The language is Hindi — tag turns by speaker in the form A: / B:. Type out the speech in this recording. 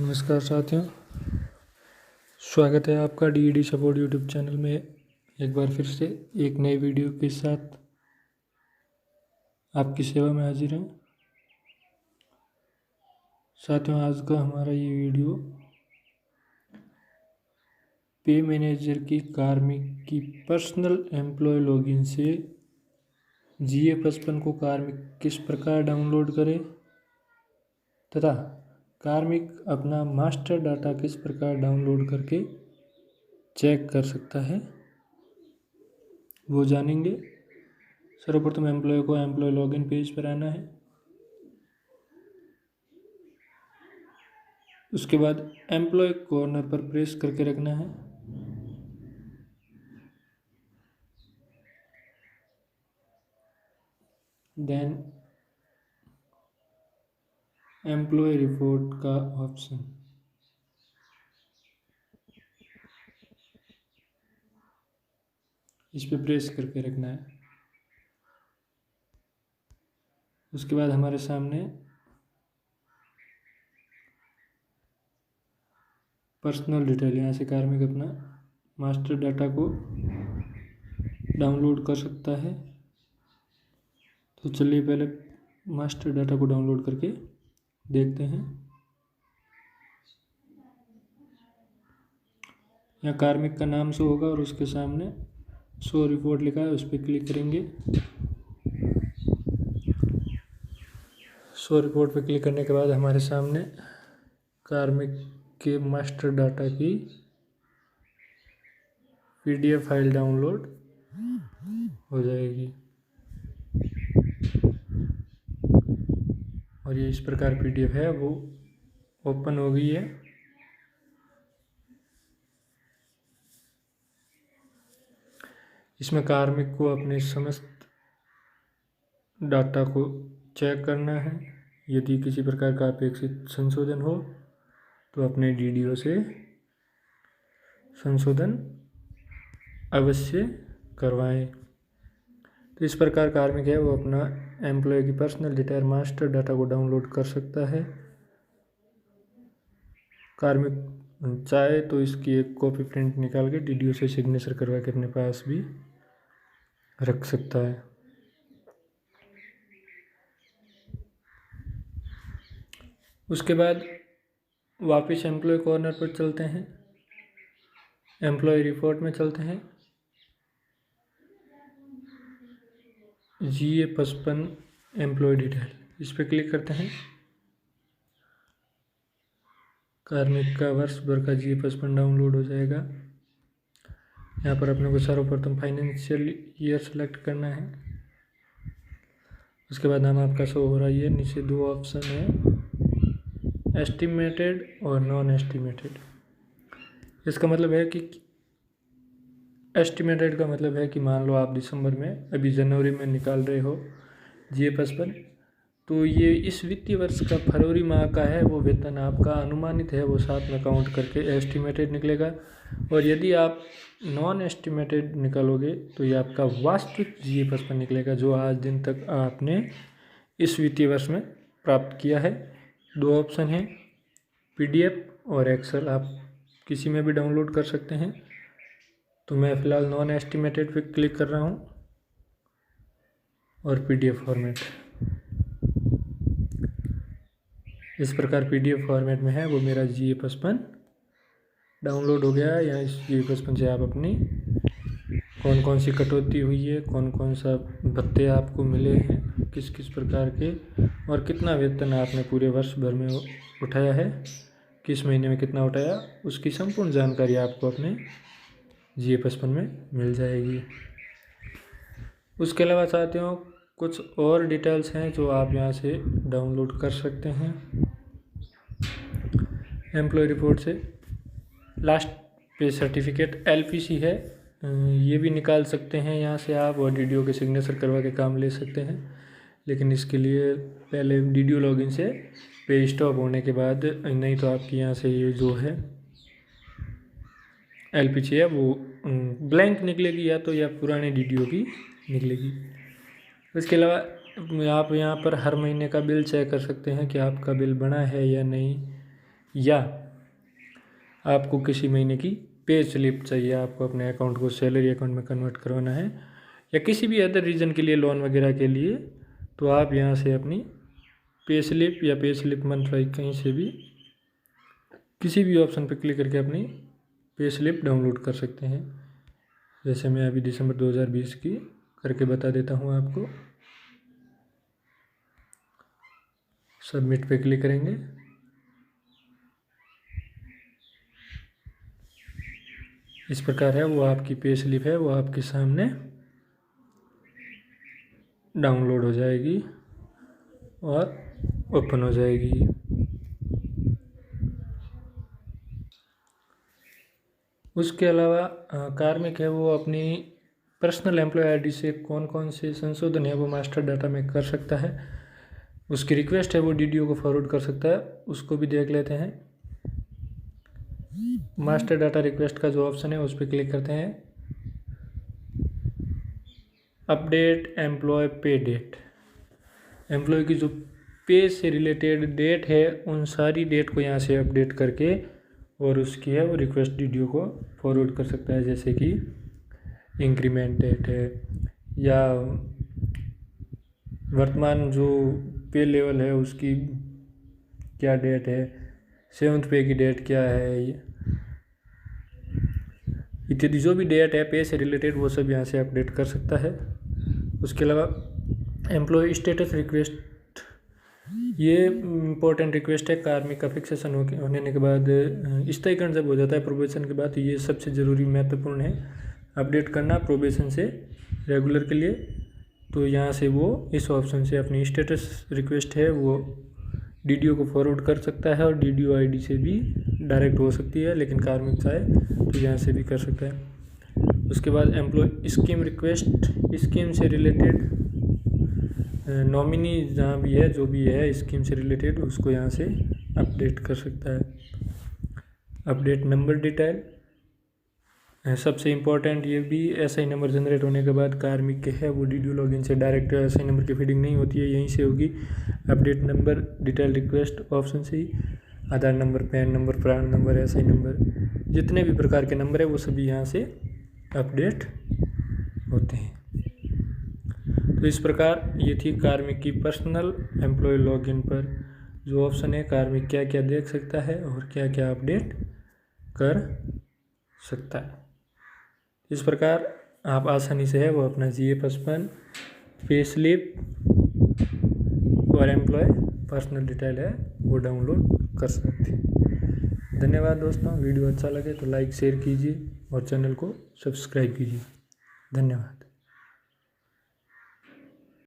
A: नमस्कार साथियों, स्वागत है आपका डीईडी सपोर्ट यूट्यूब चैनल में एक बार फिर से एक नई वीडियो के साथ आपकी सेवा में हाजिर हूँ। साथियों, आज का हमारा ये वीडियो पे मैनेजर की कार्मिक की पर्सनल एम्प्लॉय लॉगिन से GA55 को कार्मिक किस प्रकार डाउनलोड करें तथा कार्मिक अपना मास्टर डाटा किस प्रकार डाउनलोड करके चेक कर सकता है वो जानेंगे। सर्वप्रथम एम्प्लॉय को एम्प्लॉय लॉगिन पेज पर आना है। उसके बाद एम्प्लॉय कॉर्नर पर प्रेस करके रखना है। देन एम्प्लॉय रिपोर्ट का ऑप्शन, इस पे प्रेस करके रखना है। उसके बाद हमारे सामने पर्सनल डिटेल, यहाँ से कार्मिक अपना मास्टर डाटा को डाउनलोड कर सकता है। तो चलिए पहले मास्टर डाटा को डाउनलोड करके देखते हैं। यहाँ कार्मिक का नाम शो होगा और उसके सामने शो रिपोर्ट लिखा है, उस पर क्लिक करेंगे। शो रिपोर्ट पर क्लिक करने के बाद हमारे सामने कार्मिक के मास्टर डाटा की PDF फाइल डाउनलोड हो जाएगी और ये इस प्रकार PDF है वो ओपन हो गई है। इसमें कार्मिक को अपने समस्त डाटा को चेक करना है। यदि किसी प्रकार का अपेक्षित संशोधन हो तो अपने DDO से संशोधन अवश्य करवाएं। तो इस प्रकार कार्मिक है वो अपना एम्प्लॉय की पर्सनल डिटेल मास्टर डाटा को डाउनलोड कर सकता है। कार्मिक चाहे तो इसकी एक कॉपी प्रिंट निकाल के DDO से सिग्नेचर करवा के अपने पास भी रख सकता है। उसके बाद वापस एम्प्लॉय कॉर्नर पर चलते हैं, एम्प्लॉय रिपोर्ट में चलते हैं। GA55 एम्प्लॉय डिटेल, इस पर क्लिक करते हैं। कार्मिक का वर्ष भर का GA55 डाउनलोड हो जाएगा। यहाँ पर अपने को सर्वप्रथम फाइनेंशियल ईयर सेलेक्ट करना है। उसके बाद नाम आपका शो हो रहा है। नीचे दो ऑप्शन है, एस्टिमेटेड और नॉन एस्टिमेटेड। इसका मतलब है कि एस्टिमेटेड का मतलब है कि मान लो आप दिसंबर में अभी जनवरी में निकाल रहे हो GA55, तो ये इस वित्तीय वर्ष का फरवरी माह का है वो वेतन आपका अनुमानित है वो साथ में काउंट करके एस्टिमेटेड निकलेगा। और यदि आप नॉन एस्टिमेटेड निकालोगे तो ये आपका वास्तविक GA55 निकलेगा जो आज दिन तक आपने इस वित्तीय वर्ष में प्राप्त किया है। दो ऑप्शन हैं, PDF और एक्सेल, आप किसी में भी डाउनलोड कर सकते हैं। तो मैं फ़िलहाल नॉन एस्टिमेटेड पे क्लिक कर रहा हूँ और PDF फॉर्मेट, इस प्रकार PDF फॉर्मेट में है वो मेरा GA55 डाउनलोड हो गया है। यहाँ इस GA55 से आप अपनी कौन कौन सी कटौती हुई है, कौन कौन सा भत्ते आपको मिले हैं, किस किस प्रकार के, और कितना वेतन आपने पूरे वर्ष भर में उठाया है, किस महीने में कितना उठाया, उसकी संपूर्ण जानकारी आपको अपने GA55 में मिल जाएगी। उसके अलावा साथियों कुछ और डिटेल्स हैं जो आप यहाँ से डाउनलोड कर सकते हैं। एम्प्लॉय रिपोर्ट से लास्ट पे सर्टिफिकेट LPC है, ये भी निकाल सकते हैं यहाँ से आप, और DDO के सिग्नेचर करवा के काम ले सकते हैं। लेकिन इसके लिए पहले DDO लॉगिन से पे स्टॉप होने के बाद, नहीं तो आपकी यहाँ से ये जो है LPC है वो ब्लैंक निकलेगी या पुराने DDO की निकलेगी। इसके अलावा आप यहाँ पर हर महीने का बिल चेक कर सकते हैं कि आपका बिल बना है या नहीं। या आपको किसी महीने की पे स्लिप चाहिए, आपको अपने अकाउंट को सैलरी अकाउंट में कन्वर्ट करवाना है, या किसी भी अदर रीज़न के लिए, लोन वगैरह के लिए, तो आप यहाँ से अपनी पे स्लिप या पे स्लिप मंथली कहीं से भी किसी भी ऑप्शन पर क्लिक करके अपनी पे स्लिप डाउनलोड कर सकते हैं। जैसे मैं अभी दिसंबर 2020 की करके बता देता हूँ आपको। सबमिट पे क्लिक करेंगे। इस प्रकार है वो आपकी पे स्लिप है, वो आपके सामने डाउनलोड हो जाएगी और ओपन हो जाएगी। उसके अलावा कार्मिक है वो अपनी पर्सनल एम्प्लॉय आईडी से कौन कौन से संशोधन है वो मास्टर डाटा में कर सकता है। उसकी रिक्वेस्ट है वो डीडीओ को फॉरवर्ड कर सकता है, उसको भी देख लेते हैं। मास्टर डाटा रिक्वेस्ट का जो ऑप्शन है उस पर क्लिक करते हैं। अपडेट एम्प्लॉय पे डेट, एम्प्लॉय की जो पे से रिलेटेड डेट है उन सारी डेट को यहाँ से अपडेट करके और उसकी है वो रिक्वेस्ट डीडीओ को फॉरवर्ड कर सकता है। जैसे कि इंक्रीमेंट डेट है या वर्तमान जो पे लेवल है उसकी क्या डेट है, 7th पे की डेट क्या है, इत्यादि जो भी डेट है पे से रिलेटेड वो सब यहाँ से अपडेट कर सकता है। उसके अलावा एम्प्लॉय स्टेटस रिक्वेस्ट, ये इम्पोर्टेंट रिक्वेस्ट है। कार्मिक का फिक्सेशन होने के बाद स्थायीकरण जब हो जाता है प्रोबेशन के बाद, ये सबसे ज़रूरी महत्वपूर्ण है अपडेट करना प्रोबेशन से रेगुलर के लिए। तो यहाँ से वो इस ऑप्शन से अपनी स्टेटस रिक्वेस्ट है वो डीडीओ को फॉरवर्ड कर सकता है और डीडीओ आईडी से भी डायरेक्ट हो सकती है, लेकिन कार्मिक चाहे तो यहाँ से भी कर सकता है। उसके बाद एम्प्लॉय स्कीम रिक्वेस्ट, स्कीम से रिलेटेड नॉमिनी जहाँ भी है जो भी है स्कीम से रिलेटेड उसको यहाँ से अपडेट कर सकता है। अपडेट नंबर डिटेल, सबसे इम्पोर्टेंट ये भी, एसआई नंबर जनरेट होने के बाद कार्मिक के है वो डीडीओ लॉगिन से डायरेक्ट एसआई नंबर की फीडिंग नहीं होती है, यहीं से होगी। Update number detail request option से ही आधार नंबर, पैन नंबर, प्राण नंबर, एसआई नंबर, जितने भी प्रकार के नंबर है वो सभी यहाँ से अपडेट होते हैं। तो इस प्रकार ये थी कार्मिक की पर्सनल एम्प्लॉय लॉगिन पर जो ऑप्शन है, कार्मिक क्या क्या देख सकता है और क्या क्या अपडेट कर सकता है। इस प्रकार आप आसानी से है वो अपना GA55, पे स्लिप और एम्प्लॉय पर्सनल डिटेल है वो डाउनलोड कर सकते हैं। धन्यवाद दोस्तों, वीडियो अच्छा लगे तो लाइक शेयर कीजिए और चैनल को सब्सक्राइब कीजिए। धन्यवाद।